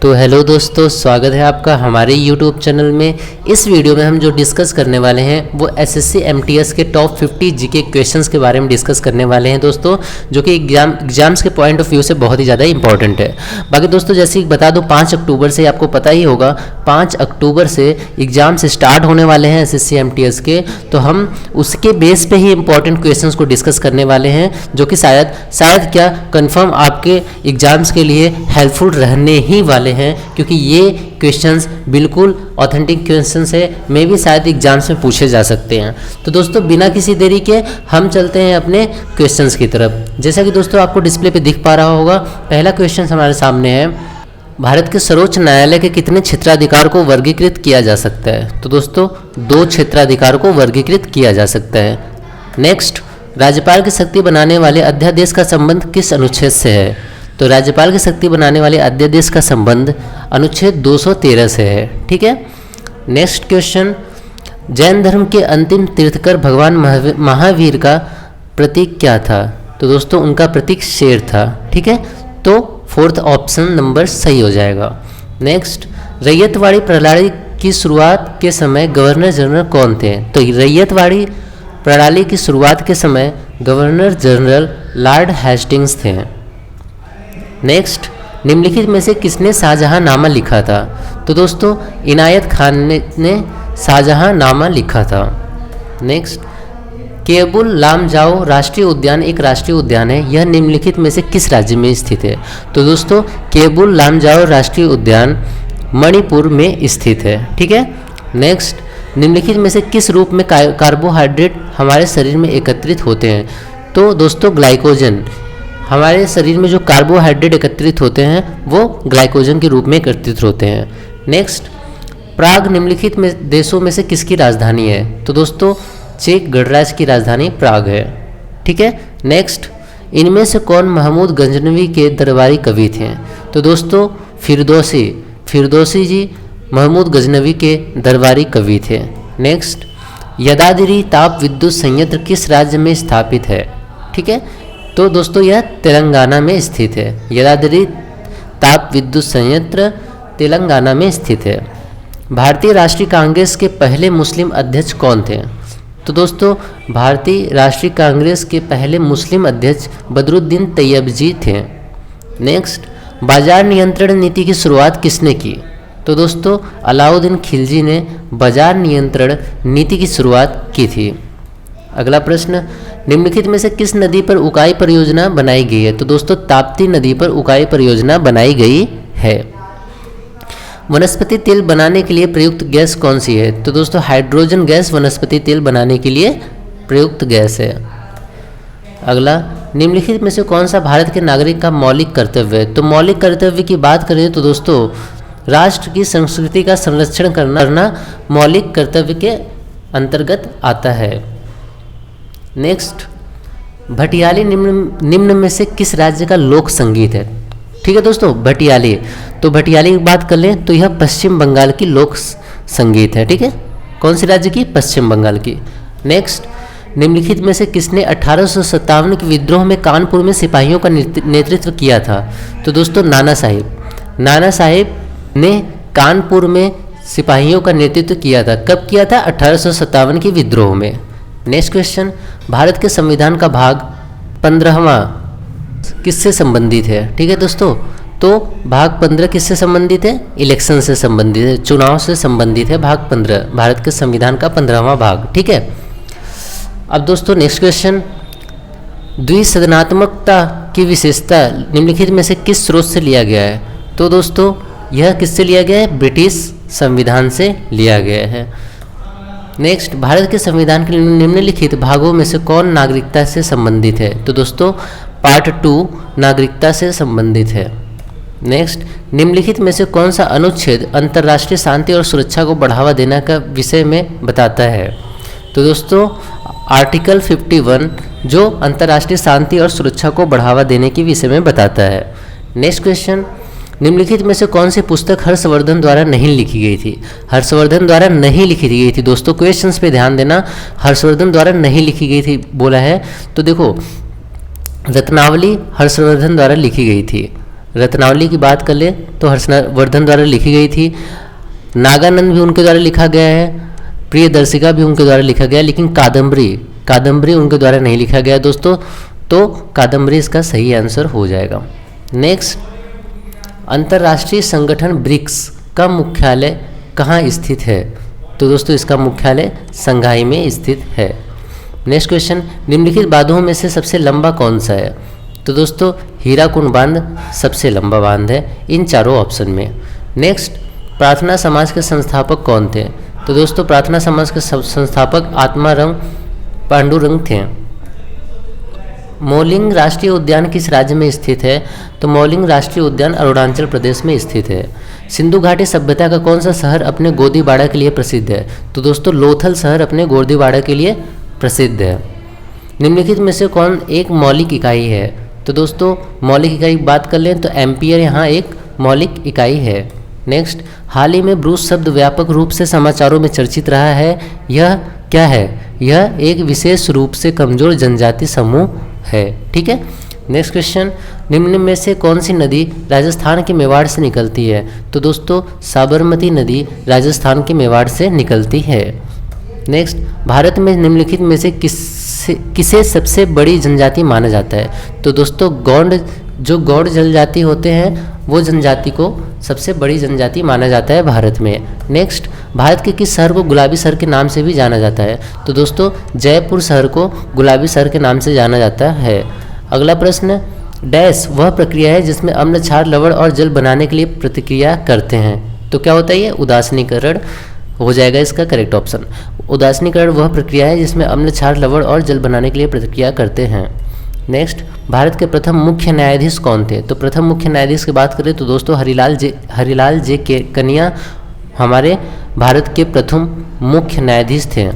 तो हेलो दोस्तों, स्वागत है आपका हमारे YouTube चैनल में। इस वीडियो में हम जो डिस्कस करने वाले हैं वो एसएससी एमटीएस के टॉप 50 जीके क्वेश्चंस के बारे में डिस्कस करने वाले हैं दोस्तों, जो कि एग्जाम्स के पॉइंट ऑफ व्यू से बहुत ही ज़्यादा इंपॉर्टेंट है। बाकी दोस्तों जैसे बता दूं 5 अक्टूबर से, आपको पता ही होगा 5 अक्टूबर से एग्जाम्स स्टार्ट होने वाले हैं एसएससी एमटीएस के। तो हम उसके बेस पे ही इंपॉर्टेंट क्वेश्चंस को डिस्कस करने वाले हैं, जो कि शायद क्या कंफर्म आपके एग्जाम्स के लिए हेल्पफुल रहने ही वाले हैं, क्योंकि ये क्वेश्चंस बिल्कुल ऑथेंटिक क्वेश्चंस है, मे भी शायद एग्जाम्स में पूछे जा सकते हैं। तो दोस्तों बिना किसी देरी के हम चलते हैं अपने क्वेश्चंस की तरफ। जैसा कि दोस्तों आपको डिस्प्ले पे दिख पा रहा होगा, पहला क्वेश्चन हमारे सामने है, भारत के सर्वोच्च न्यायालय के कितने क्षेत्राधिकार को वर्गीकृत किया जा सकता है? तो दोस्तों 2 क्षेत्राधिकार को वर्गीकृत किया जा सकता है। नेक्स्ट, राज्यपाल की शक्ति बनाने वाले अध्यादेश का संबंध किस अनुच्छेद से है? तो राज्यपाल की शक्ति बनाने वाले अध्यादेश का संबंध अनुच्छेद 213 से है। ठीक है। नेक्स्ट क्वेश्चन, जैन धर्म के अंतिम तीर्थकर भगवान महावीर का प्रतीक क्या था? तो दोस्तों उनका प्रतीक शेर था। ठीक है, तो 4th ऑप्शन नंबर सही हो जाएगा। नेक्स्ट, रैयतवाड़ी प्रणाली की शुरुआत के समय गवर्नर जनरल कौन थे? तो रैयतवाड़ी प्रणाली की शुरुआत के समय गवर्नर जनरल लॉर्ड हेस्टिंग्स थे। नेक्स्ट, निम्नलिखित में से किसने शाहजहांनामा लिखा था? तो दोस्तों इनायत खान ने शाहजहांनामा लिखा था। नेक्स्ट, केबुल लामजाओ राष्ट्रीय उद्यान एक राष्ट्रीय उद्यान है, यह निम्नलिखित में से किस राज्य में स्थित है? तो दोस्तों केबुल लामजाओ राष्ट्रीय उद्यान मणिपुर में स्थित है। ठीक है। नेक्स्ट, निम्नलिखित में से किस रूप में कार्बोहाइड्रेट हमारे शरीर में एकत्रित होते हैं? तो दोस्तों ग्लाइकोजन, हमारे शरीर में जो कार्बोहाइड्रेट एकत्रित होते हैं वो ग्लाइकोजन के रूप में एकत्रित होते हैं। नेक्स्ट, प्राग निम्नलिखित में देशों में से किसकी राजधानी है? तो दोस्तों चेक गणराज्य की राजधानी प्राग है। ठीक है। नेक्स्ट, इनमें से कौन महमूद गजनवी के दरबारी कवि थे? तो दोस्तों फिरदौसी जी महमूद गजनवी के दरबारी कवि थे। नेक्स्ट, यदाद्री ताप विद्युत संयंत्र किस राज्य में स्थापित है? ठीक है, तो दोस्तों यह तेलंगाना में स्थित है। यदाद्री ताप विद्युत संयंत्र तेलंगाना में स्थित है। भारतीय राष्ट्रीय कांग्रेस के पहले मुस्लिम अध्यक्ष कौन थे? तो दोस्तों भारतीय राष्ट्रीय कांग्रेस के पहले मुस्लिम अध्यक्ष बदरुद्दीन तैयबजी थे। नेक्स्ट, बाजार नियंत्रण नीति की शुरुआत किसने की? तो दोस्तों अलाउद्दीन खिलजी ने बाजार नियंत्रण नीति की शुरुआत की थी। अगला प्रश्न, निम्नलिखित में से किस नदी पर उकाई परियोजना बनाई गई है? तो दोस्तों ताप्ती नदी पर उकाई परियोजना बनाई गई है। वनस्पति तेल बनाने के लिए प्रयुक्त गैस कौन सी है? तो दोस्तों हाइड्रोजन गैस वनस्पति तेल बनाने के लिए प्रयुक्त गैस है। अगला, निम्नलिखित में से कौन सा भारत के नागरिक का मौलिक कर्तव्य है? तो मौलिक कर्तव्य की बात करें तो दोस्तों राष्ट्र की संस्कृति का संरक्षण करना मौलिक कर्तव्य के अंतर्गत आता है। नेक्स्ट, भटियाली निम्न में से किस राज्य का लोक संगीत है? ठीक है दोस्तों, भटियाली, तो भटियाली की बात कर लें तो यह पश्चिम बंगाल की लोक संगीत है। ठीक है, कौन सी राज्य की? पश्चिम बंगाल की। नेक्स्ट, निम्नलिखित में से किसने 1857 के विद्रोह में कानपुर में सिपाहियों का नेतृत्व किया था? तो दोस्तों नाना साहिब ने कानपुर में सिपाहियों का नेतृत्व किया था। कब किया था? 1857 के विद्रोह में। नेक्स्ट क्वेश्चन, भारत के संविधान का भाग 15वां किससे संबंधित है? ठीक है दोस्तों, तो भाग 15 किससे संबंधित है? इलेक्शन से संबंधित है, चुनाव से संबंधित है। भाग 15 भारत के संविधान का 15वां भाग। ठीक है। अब दोस्तों नेक्स्ट क्वेश्चन, द्विसदनात्मकता की विशेषता निम्नलिखित में से किस स्रोत से लिया गया है? तो दोस्तों यह किससे लिया गया है? ब्रिटिश संविधान से लिया गया है। नेक्स्ट, भारत के संविधान के निम्नलिखित भागों में से कौन नागरिकता से संबंधित है? तो दोस्तों पार्ट 2 नागरिकता से संबंधित है। नेक्स्ट, निम्नलिखित में से कौन सा अनुच्छेद अंतर्राष्ट्रीय शांति और सुरक्षा को बढ़ावा देने का विषय में बताता है? तो दोस्तों आर्टिकल 51 जो अंतर्राष्ट्रीय शांति और सुरक्षा को बढ़ावा देने के विषय में बताता है। नेक्स्ट क्वेश्चन, निम्नलिखित में से कौन सी पुस्तक हर्षवर्धन द्वारा नहीं लिखी गई थी? हर्षवर्धन द्वारा नहीं लिखी गई थी दोस्तों, क्वेश्चंस पे ध्यान देना, हर्षवर्धन द्वारा नहीं लिखी गई थी बोला है। तो देखो रत्नावली हर्षवर्धन द्वारा लिखी गई थी। रत्नावली की बात कर ले तो हर्षवर्धन द्वारा लिखी गई थी। नागानंद भी उनके द्वारा लिखा गया है, प्रियदर्शिका भी उनके द्वारा लिखा गया है, लेकिन कादम्बरी उनके द्वारा नहीं लिखा गया दोस्तों, तो कादम्बरी इसका सही आंसर हो जाएगा। नेक्स्ट, अंतर्राष्ट्रीय संगठन ब्रिक्स का मुख्यालय कहाँ स्थित है? तो दोस्तों इसका मुख्यालय शंघाई में स्थित है। नेक्स्ट क्वेश्चन, निम्नलिखित बांधों में से सबसे लंबा कौन सा है? तो दोस्तों हीराकुंड बांध सबसे लंबा बांध है इन चारों ऑप्शन में। नेक्स्ट, प्रार्थना समाज के संस्थापक कौन थे? तो दोस्तों प्रार्थना समाज के संस्थापक आत्माराम पांडुरंग थे। मौलिंग राष्ट्रीय उद्यान किस राज्य में स्थित है? तो मौलिंग राष्ट्रीय उद्यान अरुणाचल प्रदेश में स्थित है। सिंधु घाटी सभ्यता का कौन सा शहर अपने गोदीबाड़ा के लिए प्रसिद्ध है? तो दोस्तों लोथल शहर अपने गोदीबाड़ा के लिए प्रसिद्ध है। निम्नलिखित में से कौन एक मौलिक इकाई है? तो दोस्तों मौलिक इकाई की बात कर लें तो एम्पियर यहाँ एक मौलिक इकाई है। नेक्स्ट, हाल ही में ब्रूस शब्द व्यापक रूप से समाचारों में चर्चित रहा है, यह क्या है? यह एक विशेष रूप से कमजोर जनजाति समूह है। ठीक है। नेक्स्ट क्वेश्चन, निम्न में से कौन सी नदी राजस्थान के मेवाड़ से निकलती है? तो दोस्तों साबरमती नदी राजस्थान के मेवाड़ से निकलती है। नेक्स्ट, भारत में निम्नलिखित में से किसे सबसे बड़ी जनजाति माना जाता है? तो दोस्तों गौड़ जनजाति होते हैं वो जनजाति को सबसे बड़ी जनजाति माना जाता है भारत में। नेक्स्ट, भारत के किस शहर को गुलाबी शहर के नाम से भी जाना जाता है? तो दोस्तों जयपुर शहर को गुलाबी शहर के नाम से जाना जाता है। अगला प्रश्न, डैश वह प्रक्रिया है जिसमें अम्ल, क्षार, लवण और जल बनाने के लिए प्रतिक्रिया करते हैं। तो क्या होता है ये? उदासीनीकरण हो जाएगा इसका करेक्ट ऑप्शन। उदासीनीकरण वह प्रक्रिया है जिसमें अम्ल, क्षार, लवण और जल बनाने के लिए प्रतिक्रिया करते हैं। नेक्स्ट, भारत के प्रथम मुख्य न्यायाधीश कौन थे? तो प्रथम मुख्य न्यायाधीश की बात करें तो दोस्तों हरिलाल जे के कनिया हमारे भारत के प्रथम मुख्य न्यायाधीश थे।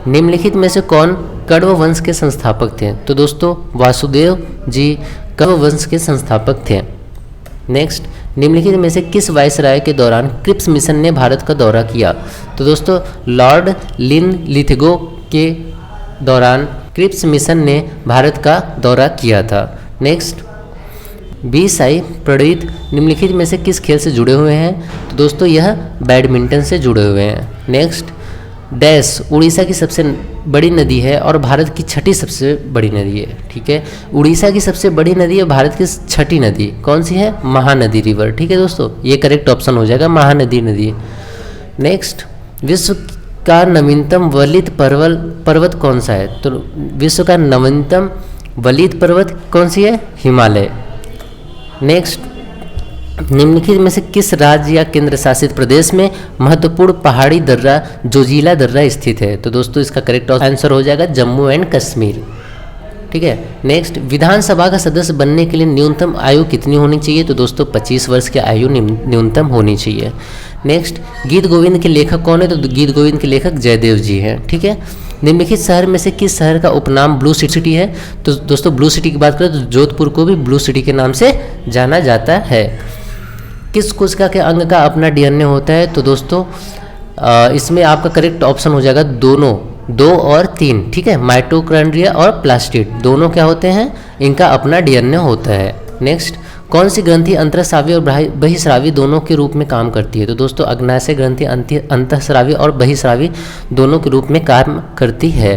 निम्नलिखित में से कौन कण्व वंश के संस्थापक थे? तो दोस्तों वासुदेव जी कण्व वंश के संस्थापक थे। नेक्स्ट, निम्नलिखित में से किस वायसराय के दौरान क्रिप्स मिशन ने भारत का दौरा किया? तो दोस्तों लॉर्ड लिनलिथगो के दौरान क्रिप्स मिशन ने भारत का दौरा किया था। नेक्स्ट, बी साई प्रणीत निम्नलिखित में से किस खेल से जुड़े हुए हैं? तो दोस्तों यह बैडमिंटन से जुड़े हुए हैं। नेक्स्ट, डैश उड़ीसा की सबसे बड़ी नदी है और भारत की छठी सबसे बड़ी नदी है। ठीक है, उड़ीसा की सबसे बड़ी नदी है, भारत की छठी नदी कौन सी है? महानदी रिवर। ठीक है दोस्तों, ये करेक्ट ऑप्शन हो जाएगा, महानदी नदी। नेक्स्ट, विश्व का नवीनतम वलित पर्वत कौन सा है? तो विश्व का नवीनतम वलित पर्वत कौन सी है? हिमालय। नेक्स्ट, निम्नलिखित में से किस राज्य या केंद्र शासित प्रदेश में महत्वपूर्ण पहाड़ी दर्रा जोजिला दर्रा स्थित है? तो दोस्तों इसका करेक्ट आंसर हो जाएगा जम्मू एंड कश्मीर। ठीक है। नेक्स्ट, विधानसभा का सदस्य बनने के लिए न्यूनतम आयु कितनी होनी चाहिए? तो दोस्तों 25 वर्ष की आयु न्यूनतम होनी चाहिए। नेक्स्ट, गीत गोविंद के लेखक कौन है? तो गीत गोविंद के लेखक जयदेव जी हैं। ठीक है। निम्नलिखित शहर में से किस शहर का उपनाम ब्लू सिटी है? तो दोस्तों ब्लू सिटी की बात करें तो जोधपुर को भी ब्लू सिटी के नाम से जाना जाता है। किस कोशिका के अंग का अपना डीएनए होता है? तो दोस्तों इसमें आपका करेक्ट ऑप्शन हो जाएगा दोनों, 2 और 3। ठीक है, माइटोकॉन्ड्रिया और प्लास्टिड दोनों क्या होते हैं? इनका अपना डीएनए होता है। नेक्स्ट, कौन सी ग्रंथि अंतःस्रावी और बहिस्रावी दोनों के रूप में काम करती है? तो दोस्तों अग्नाशय ग्रंथि अंतःस्रावी और बहिस्रावी दोनों के रूप में काम करती है।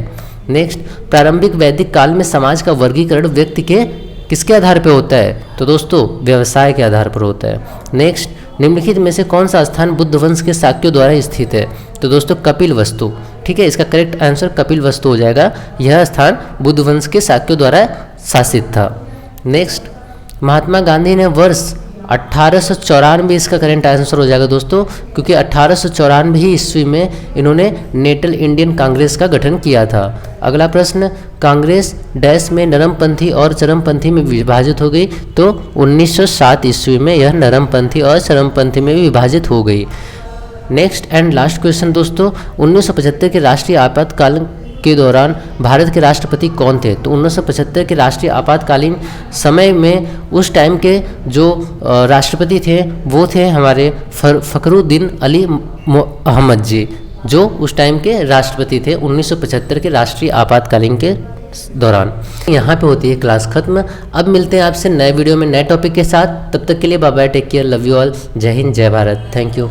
नेक्स्ट, प्रारंभिक वैदिक काल में समाज का वर्गीकरण व्यक्ति के किसके आधार पर होता है? तो दोस्तों व्यवसाय के आधार पर होता है। नेक्स्ट, निम्नलिखित में से कौन सा स्थान बुद्ध वंश के शाक्यों द्वारा स्थित है? तो दोस्तों कपिल वस्तु। ठीक है, इसका करेक्ट आंसर कपिल वस्तु हो जाएगा। यह स्थान बुद्ध वंश के शाक्यों द्वारा शासित था। नेक्स्ट, महात्मा गांधी ने वर्ष 1894 इसका करेंट आंसर हो जाएगा दोस्तों, क्योंकि 1894 ईस्वी में इन्होंने नेटल इंडियन कांग्रेस का गठन किया था। अगला प्रश्न, कांग्रेस डैश में नरमपंथी और चरमपंथी में विभाजित हो गई? तो 1907 ईस्वी में यह नरमपंथी और चरमपंथी में विभाजित हो गई। नेक्स्ट एंड लास्ट क्वेश्चन दोस्तों, 1975 के राष्ट्रीय आपातकाल के दौरान भारत के राष्ट्रपति कौन थे? तो 1975 के राष्ट्रीय आपातकालीन समय में उस टाइम के जो राष्ट्रपति थे वो थे हमारे फखरुद्दीन अली अहमद जी, जो उस टाइम के राष्ट्रपति थे 1975 के राष्ट्रीय आपातकालीन के दौरान। यहाँ पे होती है क्लास खत्म। अब मिलते हैं आपसे नए वीडियो में नए टॉपिक के साथ। तब तक के लिए bye bye, take care, love you all, जय हिंद, जय भारत, थैंक यू।